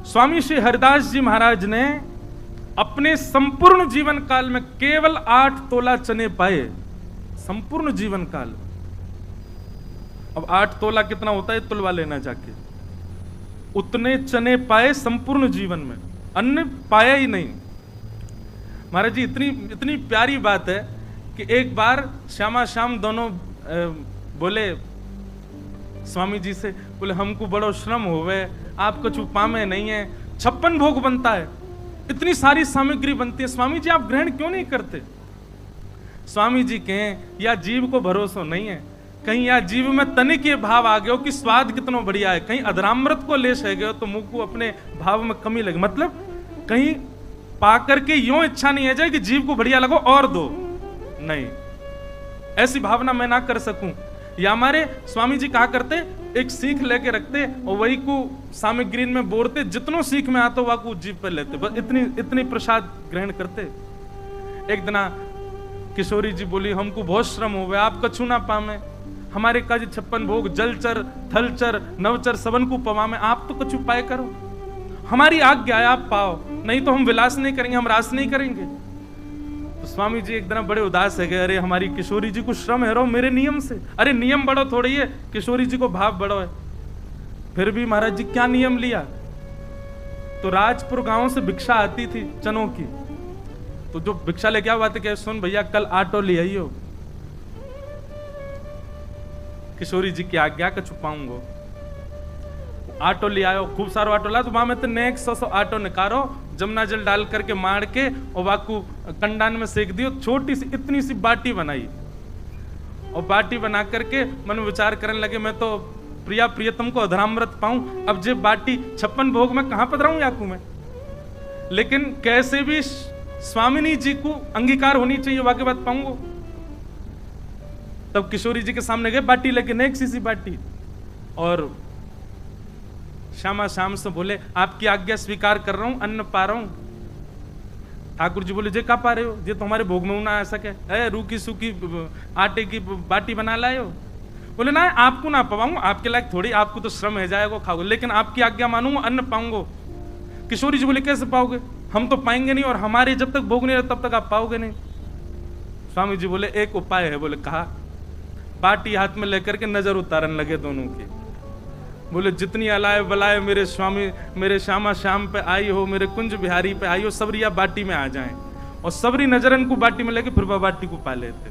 स्वामी श्री हरिदास जी महाराज ने अपने संपूर्ण जीवन काल में केवल 8 तोला चने पाए, संपूर्ण जीवन काल। अब 8 तोला कितना होता है तुलवा लेना जाके। उतने चने पाए संपूर्ण जीवन में, अन्न पाया ही नहीं। महाराज जी इतनी प्यारी बात है कि एक बार श्यामा श्याम दोनों बोले स्वामी जी से, बोले हमको बड़ो श्रम होवे, आप कुछ पामे नहीं है, 56 भोग बनता है, इतनी सारी सामग्री बनती है, स्वामी जी आप ग्रहण क्यों नहीं करते? स्वामी जी कहें या जीव को भरोसा नहीं है, कहीं या जीव में तनिक ये भाव आ गया हो कि स्वाद कितना बढ़िया है, कहीं अधरामृत को ले सह गए तो मुंह को अपने भाव में कमी लगे, मतलब कहीं पाकर के यूं इच्छा नहीं है जाए कि जीव को बढ़िया लगो और दो, नहीं, ऐसी भावना मैं ना कर सकूं। या हमारे स्वामी जी कहा करते एक सीख लेके रखते और वही को सामग्री में बोरते, जितनों सीख में आता वह को जीव पर लेते, बस इतनी प्रसाद ग्रहण करते। एक दिना किशोरी जी बोली हमको बहुत श्रम हो गया, आप कछु ना पामे, हमारे काज 56 भोग जलचर थलचर नवचर सबन को पवा में, आप तो कछु पाए करो, हमारी आज्ञा है आप पाओ, नहीं तो हम विलास नहीं करेंगे, हम रास नहीं करेंगे। तो स्वामी जी एक दिन बड़े उदास है गए, अरे हमारी किशोरी जी को श्रम है रो मेरे नियम से, अरे नियम बड़ो थोड़ी है, किशोरी जी को भाव बड़ो है। फिर भी महाराज जी क्या नियम लिया? तो राजपुर गांव से भिक्षा आती थी चनों की, तो जो भिक्षा लेके आवा थे, सुन भैया कल आटो ले आइयो, किशोरी जी की आज्ञा का छुपाऊंगो। आटो ले आयो, खूब सारो आटो ला, तो वहां में तो नेक 100 आटो निकारो, जमुना जल डाल करके मार के और वाकू कंडान में सेक दियो, छोटी सी इतनी सी बाटी बनाई और बाटी बना करके मन विचार करने लगे मैं तो प्रिया प्रियतम को अधरामृत पाऊं, अब जे बाटी 56 भोग में कहां पधराऊं याकू में, लेकिन कैसे भी स्वामिनी जी को अंगीकार होनी चाहिए, वाके बात पाऊंगो। तब किशोरी जी के सामने गए बाटी लेके, नेक सी बाटी, और श्यामा श्याम से बोले आपकी आज्ञा स्वीकार कर रहा हूं, अन्न पा रहा हूं। ठाकुर जी बोले जे का पा रहे हो, ये तो हमारे भोग में ना आ सके, रूखी सूखी आटे की बाटी बना लाए हो। बोले ना आपको ना पवाऊं, आपके लायक थोड़ी, आपको तो श्रम है जाएगा खाओगे, लेकिन आपकी आज्ञा मानूंगा, अन्न पाऊंगा। किशोरी जी बोले कैसे पाओगे, हम तो पाएंगे नहीं, और हमारे जब तक भोग नहीं रहे तब तक आप पाओगे नहीं। स्वामी जी बोले एक उपाय है, बोले कहा, बाटी हाथ में लेकर के नजर उतारने लगे दोनों की, बोले जितनी अलाय बलाय मेरे स्वामी मेरे श्यामा श्याम पे आई हो, मेरे कुंज बिहारी पे आई हो, सबरिया बाटी में आ जाएं, और सबरी नजरन को बाटी में लेके फिर वह बाटी को पा लेते।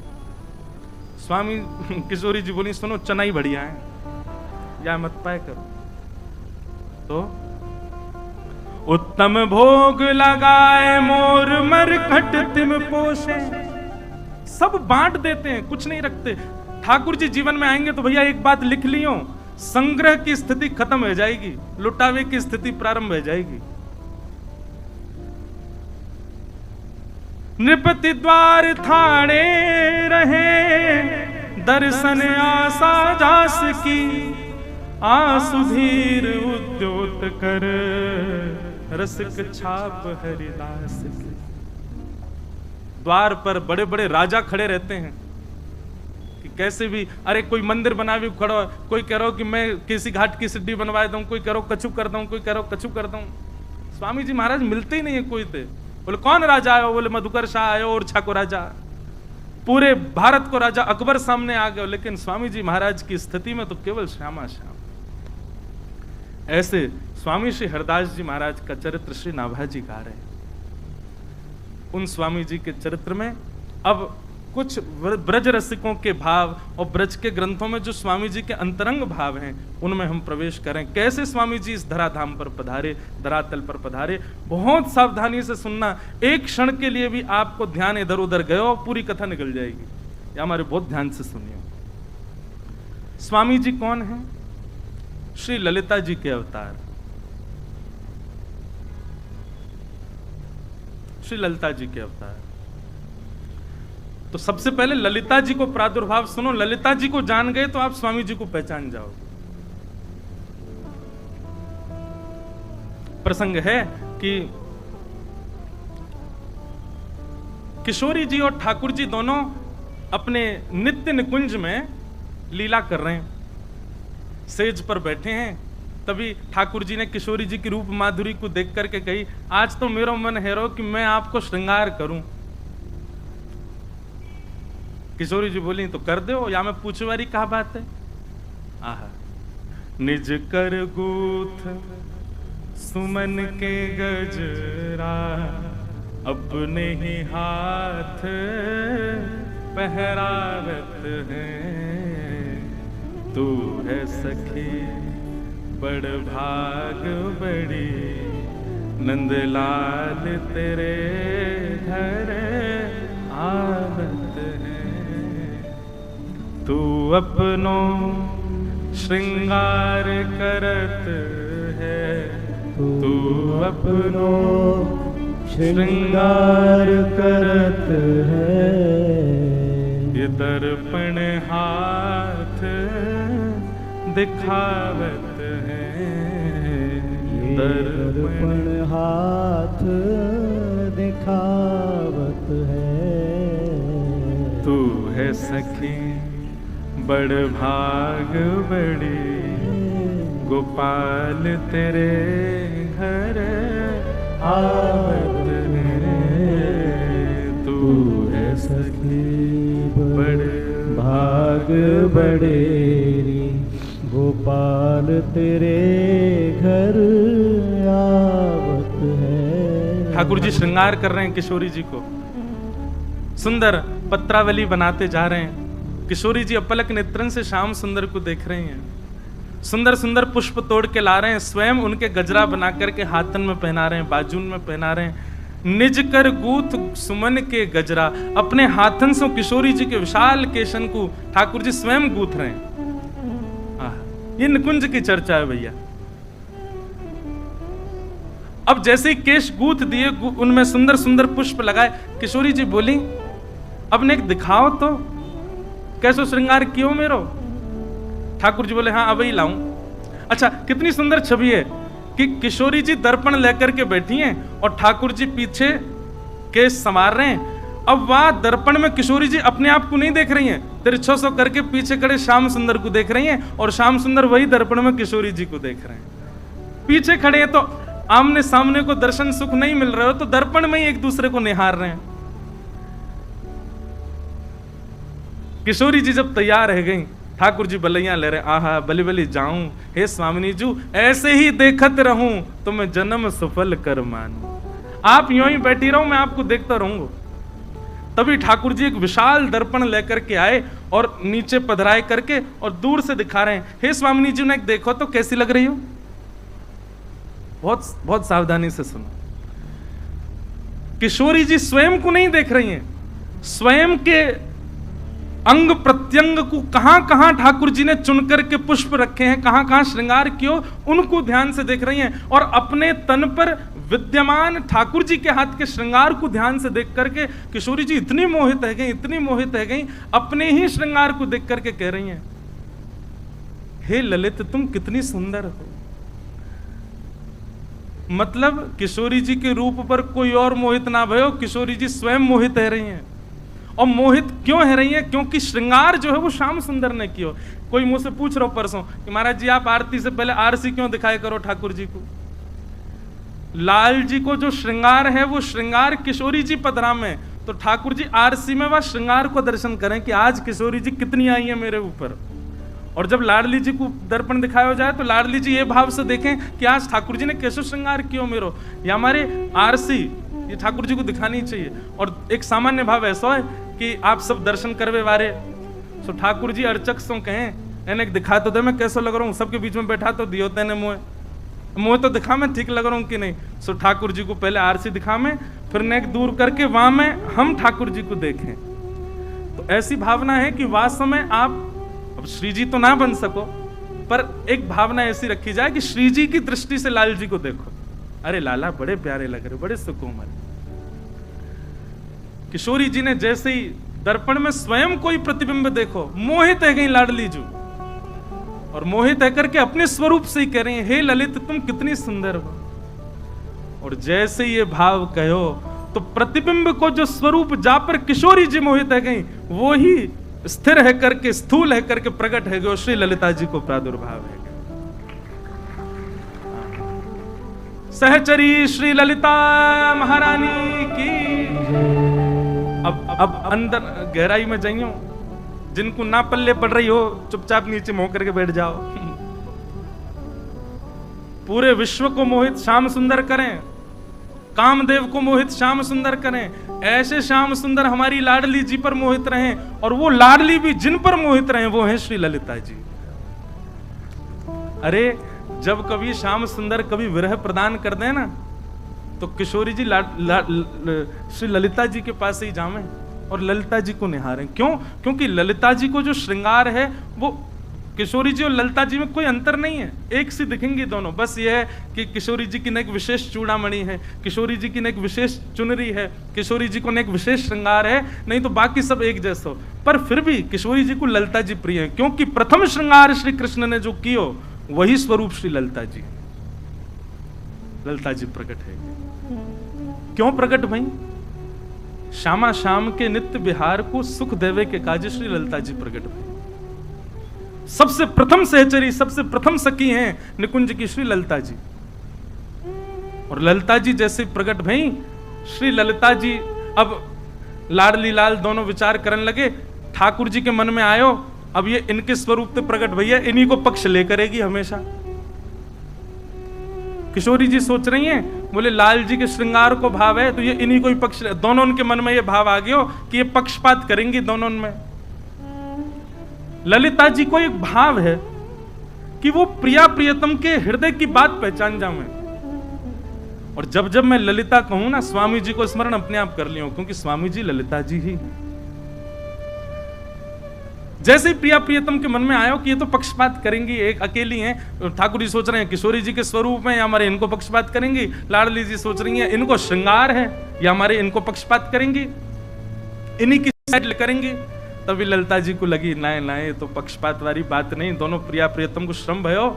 स्वामी किशोरी जी बोली सुनो चना ही बढ़िया है, या मत पाए करो। तो उत्तम भोग लगाए मोर मरकट तिम पोषे, सब बांट देते हैं, कुछ नहीं रखते। ठाकुर जी जीवन में आएंगे तो भैया एक बात लिख लियो, संग्रह की स्थिति खत्म हो जाएगी, लुटावे की स्थिति प्रारंभ हो जाएगी। नृपति द्वार थाने रहे, दर्शन आशा जास की, आसुधीर उद्योत कर, रसिक छाप हरिदास की। द्वार पर बड़े बड़े राजा खड़े रहते हैं कि कैसे भी, अरे कोई मंदिर बना भी खड़ो, कोई कह रहा हो कि मैं किसी घाट की सिद्धि बनवा दूं, कोई कह रहा हो कछु कर दूं, कोई कह रहा हो कछु कर दूं। स्वामी जी महाराज मिलते ही नहीं है कोई थे। बोले कौन राजा आयो, बोले मधुकर शाह आयो, ओरछा को राजा, पूरे भारत को राजा अकबर सामने आ गए, लेकिन स्वामी जी महाराज की स्थिति में तो केवल श्यामा श्याम। ऐसे स्वामी श्री हरदास जी महाराज का चरित्र श्री नाभाजी गा रहे हैं। उन स्वामी जी के चरित्र में अब कुछ ब्रज रसिकों के भाव और ब्रज के ग्रंथों में जो स्वामी जी के अंतरंग भाव हैं उनमें हम प्रवेश करें। कैसे स्वामी जी इस धराधाम पर पधारे, धरातल पर पधारे, बहुत सावधानी से सुनना, एक क्षण के लिए भी आपको ध्यान इधर उधर गए और पूरी कथा निकल जाएगी। या हमारे बहुत ध्यान से सुनिए। स्वामी जी कौन है? श्री ललिता जी के अवतार, श्री ललिता जी के अवतार। तो सबसे पहले ललिता जी को प्रादुर्भाव सुनो, ललिता जी को जान गए तो आप स्वामी जी को पहचान जाओ। प्रसंग है कि किशोरी जी और ठाकुर जी दोनों अपने नित्य निकुंज में लीला कर रहे हैं, सेज पर बैठे हैं तभी ठाकुर जी ने किशोरी जी की रूप माधुरी को देख करके कही, आज तो मेरा मन है रो कि मैं आपको श्रृंगार करूं। किशोरी जी बोली, तो कर दो, या मैं पूछवारी क्या बात है। आहा, निज कर गूथ सुमन के गजरा, अपने ही हाथ पहरावत है। तू है सखी बड़ भाग बड़ी, नंदलाल तेरे घर आवत है। तू अपनो श्रृंगार करत है, तू अपनो श्रृंगार करत है। ये दर्पण हाथ दिखावत है, दर्पण हाथ दिखावत है। तू है सखी बड़ भाग बड़ी, गोपाल तेरे घर आवत है। तू है सखी बड़ भाग बड़ेरी, गोपाल तेरे घर आवत है। ठाकुर जी श्रृंगार कर रहे हैं किशोरी जी को, सुंदर पत्रावली बनाते जा रहे हैं। किशोरी जी अपलक नेत्रन से श्याम सुंदर को देख रही हैं, सुंदर सुंदर पुष्प तोड़ के ला रहे हैं, स्वयं उनके गजरा बना करके हाथन में पहना रहे हैं, बाजून में पहना रहे हैं। निज कर गूथ सुमन के गजरा, अपने हाथन से किशोरी जी के विशाल केशन को ठाकुर जी स्वयं गूथ रहे हैं। ये निकुंज की चर्चा है भैया। अब जैसे ही केश गूथ दिए, उनमें सुंदर सुंदर पुष्प लगाए, किशोरी जी बोली, अब ने दिखाओ तो कैसो श्रृंगार क्यों मेरो। ठाकुर जी बोले, हाँ अब ही लाऊं। अच्छा, कितनी सुंदर छवि है कि किशोरी जी दर्पण लेकर के बैठी हैं और ठाकुर जी पीछे केश संवार रहे हैं। अब वहां दर्पण में किशोरी जी अपने आप को नहीं देख रही हैं, तिरछो सो करके पीछे खड़े श्याम सुंदर को देख रही हैं, और श्याम सुंदर वही दर्पण में किशोरी जी को देख रहे हैं। पीछे खड़े हैं तो आमने सामने को दर्शन सुख नहीं मिल रहा हो, तो दर्पण में ही एक दूसरे को निहार रहे हैं। किशोरी जी जब तैयार रह गई, ठाकुर जी बलैया ले रहे, आहा बलि बलि जाऊं, हे स्वामिनी जू ऐसे ही देखत रहूं तो मैं जन्म सफल कर मानूं। आप यूं ही बैठी रहो, मैं आपको देखता रहूंगा। तभी ठाकुर जी एक विशाल दर्पण लेकर के आए और नीचे पधराए करके और दूर से दिखा रहे हैं, हे स्वामिनी जी ने देखो तो कैसी लग रही हो। बहुत बहुत सावधानी से सुनो। किशोरी जी स्वयं को नहीं देख रही हैं, स्वयं के अंग प्रत्यंग को कहां कहां ठाकुर जी ने चुनकर के पुष्प रखे हैं, कहां कहां श्रृंगार कियो, उनको ध्यान से देख रही हैं। और अपने तन पर विद्यमान ठाकुर जी के हाथ के श्रृंगार को ध्यान से देख करके किशोरी जी इतनी मोहित है गई, इतनी मोहित है गई, अपने ही श्रृंगार को देख करके कह रही हैं, हे ललित तुम कितनी सुंदर हो। मतलब किशोरी जी के रूप पर कोई और मोहित ना भयो, किशोरी जी स्वयं मोहित है रही हैं। और मोहित क्यों है रही है? क्योंकि श्रृंगार जो है वो श्याम सुंदर ने किया। कोई मुझसे पूछ रहा परसों कि महाराज जी आप आरती से पहले आरसी क्यों दिखाए करो ठाकुर जी को। लाल जी को जो श्रृंगार है वो श्रृंगार किशोरी जी पधरा में, तो ठाकुर जी आरसी में वह श्रृंगार को दर्शन करें कि आज किशोरी जी कितनी आई है मेरे ऊपर। और जब लाडली जी को दर्पण दिखाया जाए तो लाडली जी ये भाव से देखें कि आज ठाकुर जी ने कैसे श्रृंगार किया मेरो, या हमारे आरसी ये ठाकुर जी को दिखानी चाहिए। और एक सामान्य भाव ऐसा है कि आप सब दर्शन करवे वारे, तो ठाकुर जी अर्चक सो कहें एने दिखा तो दे मैं कैसा लग रहा हूँ, सबके बीच में बैठा तो दियो तेने मुँह तो दिखा मैं ठीक लग रहा हूँ कि नहीं। सो ठाकुर जी को पहले आरसी दिखा में, फिर नेक दूर करके वहां में हम ठाकुर जी को देखें। तो ऐसी भावना है कि वास्तव में आप अब श्री जी तो ना बन सको, पर एक भावना ऐसी रखी जाए कि श्री जी की दृष्टि से लाल जी को देखो, अरे लाला बड़े प्यारे लग रहे, बड़े सुकोमल। किशोरी जी ने जैसे ही दर्पण में स्वयं कोई प्रतिबिंब देखो, मोहित है गई लाडली जी, और मोहित है करके अपने स्वरूप से ही कह रही है, हे ललित तुम कितनी सुंदर हो। और जैसे ये भाव कहो तो प्रतिबिंब को जो स्वरूप जा पर किशोरी जी मोहित है गई, वो ही स्थिर है करके, स्थूल है करके प्रकट है गयो, श्री ललिता जी को प्रादुर्भाव है। सहचरी श्री ललिता महारानी की। अब अंदर गहराई में जाइयो, जिनको ना पल्ले पड़ रही हो चुपचाप नीचे मुंह करके बैठ जाओ। पूरे विश्व को मोहित श्याम सुंदर करें, कामदेव को मोहित श्याम सुंदर करें, ऐसे श्याम सुंदर हमारी लाडली जी पर मोहित रहें, और वो लाडली भी जिन पर मोहित रहें वो हैं श्री ललिता जी। अरे जब कभी श्याम सुंदर कभी विरह प्रदान कर दें ना, तो किशोरी जी श्री ललिता जी के पास ही जावें और ललिता जी को निहारें। क्यों? क्योंकि ललिता जी को जो श्रृंगार है वो किशोरी जी और ललिता जी में कोई अंतर नहीं है, एक सी दिखेंगी दोनों। बस ये है कि किशोरी जी की एक विशेष चूड़ामणि है, किशोरी जी की एक विशेष चुनरी है, किशोरी जी को एक विशेष श्रृंगार है, नहीं तो बाकी सब एक जैसा हो। पर फिर भी किशोरी जी को ललिता जी प्रिय है, क्योंकि प्रथम श्रृंगार श्री कृष्ण ने जो कियो वही स्वरूप श्री ललिता जी। ललिता जी प्रकट है। क्यों प्रकट भई? श्यामा श्याम के नित्य विहार को सुख देवे के काज श्री ललिता जी प्रकट भई। सबसे प्रथम सहचरी, सबसे प्रथम सखी हैं निकुंज की श्री ललिता जी। और ललिता जी जैसे प्रकट भई, श्री ललिता जी अब लाडली लाल दोनों विचार करने लगे। ठाकुर जी के मन में आयो, अब ये इनके स्वरूप से प्रकट भैया, इन्हीं को पक्ष ले करेगी हमेशा। किशोरी जी सोच रही हैं, बोले लाल जी के श्रृंगार को भाव है तो ये इन्हीं को ही पक्ष, दोनों उनके मन में ये भाव आ गया कि ये पक्षपात करेंगी दोनों में। ललिता जी को एक भाव है कि वो प्रिया प्रियतम के हृदय की बात पहचान जाऊं। और जब जब मैं ललिता कहूं ना, स्वामी जी को स्मरण अपने आप कर लियो, क्योंकि स्वामी जी ललिता जी ही। जैसे ही प्रिया प्रियतम के मन में आयो कि ये तो पक्षपात करेंगी, एक अकेली हैं, ठाकुर जी सोच रहे हैं किशोरी जी के स्वरूप में या हमारे इनको पक्षपात करेंगी, लाडली जी सोच रही हैं इनको श्रृंगार है या हमारे इनको पक्षपात करेंगी, इन्हीं की साइड करेंगी। तभी ललिता जी को लगी नाए नाए तो पक्षपात वाली बात नहीं, दोनों प्रिया प्रियतम को श्रम भयो।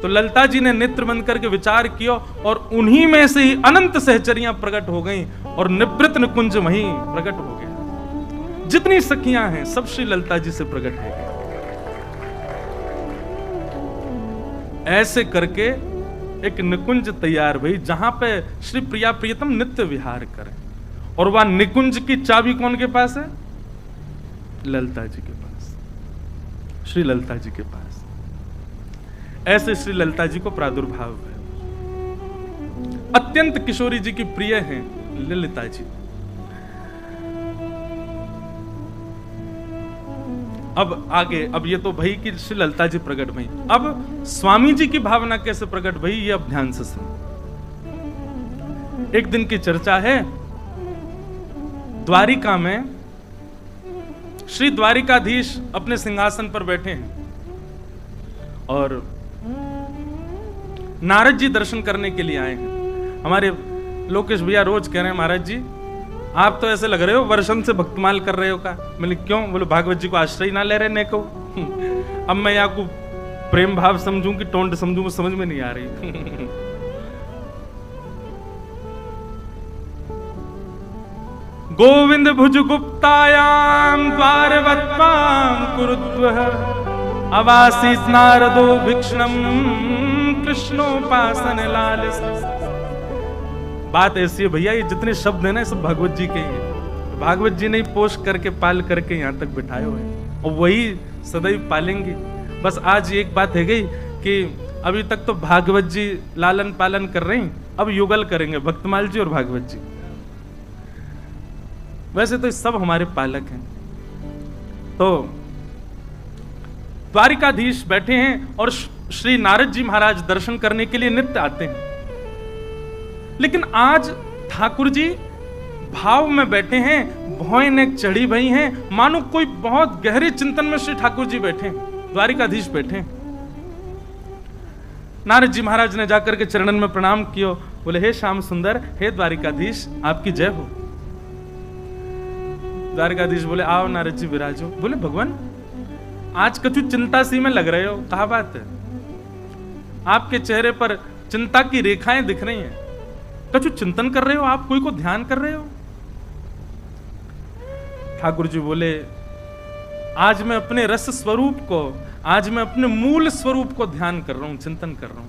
तो ललिता जी ने नेत्र बंद करके विचार किया और उन्हीं में से ही अनंत सहचरियां प्रकट हो गईं और निवृत्त निकुंज वहीं प्रकट हो गया। जितनी सखियां हैं सब श्री ललिता जी से प्रकट है। ऐसे करके एक निकुंज तैयार भई, जहां पे श्री प्रिया प्रियतम नित्य विहार करें। और वह निकुंज की चाबी कौन के पास है? ललिता जी के पास, श्री ललिता जी के पास। ऐसे श्री ललिता जी को प्रादुर्भाव है। अत्यंत किशोरी जी की प्रिय हैं ललिता जी। अब आगे, अब ये तो भई कि श्री ललिता जी प्रकट भई, अब स्वामी जी की भावना कैसे प्रकट भई ये अब ध्यान से सुनो। एक दिन की चर्चा है, द्वारिका में श्री द्वारिकाधीश अपने सिंहासन पर बैठे हैं और नारद जी दर्शन करने के लिए आए हैं। हमारे लोकेश भैया रोज कह रहे हैं महाराज जी आप तो ऐसे लग रहे हो वर्षन से भक्तमाल कर रहे हो का। मैंने क्यों? बोले भागवत जी को आश्रय ना ले रहे ने को। अब मैं यहाँ को प्रेम भाव समझूं कि टोंड समझूं, समझ में नहीं आ रही। गोविंद भुज गुप्तायाम द्वारवत्पां कुरुद्वः अवासीत नारदो भिक्षणम कृष्णोपासन लालिस। बात ऐसी है भैया, ये जितने शब्द है ना सब भागवत जी के ही हैं। भागवत जी ने पोष करके पाल करके यहाँ तक बिठाए हुए हैं और वही सदैव पालेंगे। बस आज एक बात है गई कि अभी तक तो भागवत जी लालन पालन कर रहे हैं, अब युगल करेंगे भक्तमाल जी और भागवत जी। वैसे तो सब हमारे पालक हैं। तो द्वारिकाधीश बैठे हैं और श्री नारद जी महाराज दर्शन करने के लिए नित्य आते हैं। लेकिन आज ठाकुर जी भाव में बैठे हैं, भौएं ने चढ़ी भई हैं, मानो कोई बहुत गहरे चिंतन में श्री ठाकुर जी बैठे हैं, द्वारिकाधीश बैठे हैं। नारद जी महाराज ने जाकर के चरणन में प्रणाम किया, बोले हे श्याम सुंदर, हे द्वारिकाधीश आपकी जय हो। द्वारिकाधीश बोले आओ नारद जी विराजो। बोले भगवान आज कछु चिंता सी में लग रहे हो, कहा बात है? आपके चेहरे पर चिंता की रेखाएं दिख रही हैं, कछु चिंतन कर रहे हो आप, कोई को ध्यान कर रहे हो? ठाकुर जी बोले आज मैं अपने रस स्वरूप को, आज मैं अपने मूल स्वरूप को ध्यान कर रहा हूं, चिंतन कर रहा हूं।